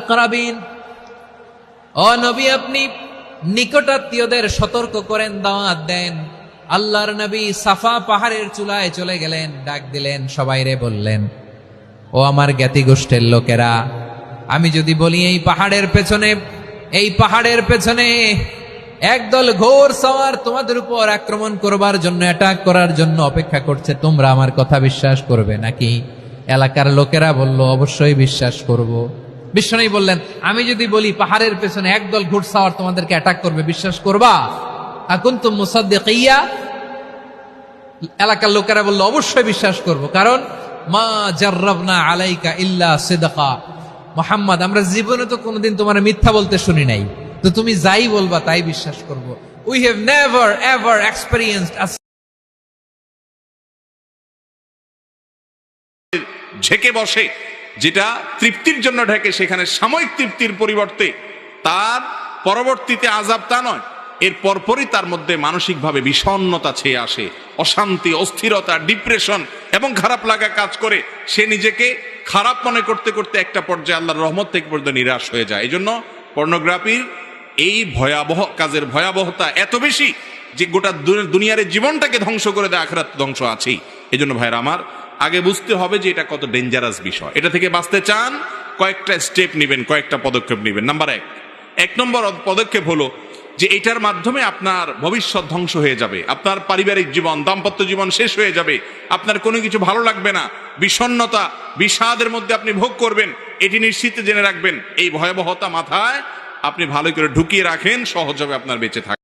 আকরাবিন, ও নবী আপনি নিকটাত্মীয়দের সতর্ক করেন, দাওয়াত দেন। আল্লাহর নবী সাফা পাহাড়ের চূড়ায় চলে গেলেন, ডাক দিলেন, সবাইরে বললেন, ও আমার জ্ঞাতি গোষ্ঠীর লোকেরা, আমি যদি বলি এই পাহাড়ের পেছনে একদল ঘোর সওয়ার তোমাদের উপর আক্রমণ করবার জন্য, অ্যাটাক করার জন্য অপেক্ষা করছে, তোমরা আমার কথা বিশ্বাস করবে নাকি? এলাকার লোকেরা বলল, অবশ্যই বিশ্বাস করব। বিশ্বনবী বললেন, আমি যদি বলি পাহাড়ের পেছনে একদল ঘোড়সাওয়ার তোমাদেরকে অ্যাটাক করবে, বিশ্বাস করবা? আকুনতুম মুসাদ্দিকিয়া? এলাকার লোকেরা বলল, অবশ্যই বিশ্বাস করব, কারণ মা জাররাবনা আলাইকা ইল্লা সিদকা, মুহাম্মদ আমরা জীবনে তো কোনোদিন তোমার মিথ্যা বলতে শুনি নাই, তো তুমি যাই বলবা তাই বিশ্বাস করব। We have never ever experienced ঝেঁকে বসে, যেটা তৃপ্তির জন্য ঢেকে, সেখানে সাময়িক তৃপ্তির পরিবর্তে তার পরবর্তীতে আযাব, তা নয়, এর পরপরই তার মধ্যে মানসিকভাবে বিষণ্ণতা ছেয়ে আসে, অশান্তি, অস্থিরতা, ডিপ্রেশন এবং খারাপ লাগা কাজ করে। সে নিজেকে খারাপ মনে করতে করতে একটা পর্যায়ে আল্লাহর রহমত থেকে পর্যন্ত নিরাশ হয়ে যায়। এই জন্য পর্নোগ্রাফির এই ভয়াবহ কাজের ভয়াবহতা এত বেশি যে গোটা দুনিয়ার জীবনটাকে ধ্বংস করে দেয়, আখিরাত ধ্বংস আছেই। এই জন্য ভাইরা আমার, আগে বুঝতে হবে যে এটা কত ডেঞ্জারাস বিষয়। এটা থেকে বাঁচতে চান, কয়েকটা স্টেপ নেবেন, কয়েকটা পদক্ষেপ নেবেন। এক নম্বর পদক্ষেপ হলো যে এটার মাধ্যমে আপনার ভবিষ্যৎ ধ্বংস হয়ে যাবে, আপনার পারিবারিক জীবন, দাম্পত্য জীবন শেষ হয়ে যাবে, আপনার কোনো কিছু ভালো লাগবে না, বিষণ্ণতা, বিষাদের মধ্যে আপনি ভোগ করবেন। এটি নিশ্চিত জেনে রাখবেন, এই ভয়াবহতা মাথায় আপনি ভালো করে ঢুকিয়ে রাখেন, সহজ হবে আপনার বেঁচে থাকা।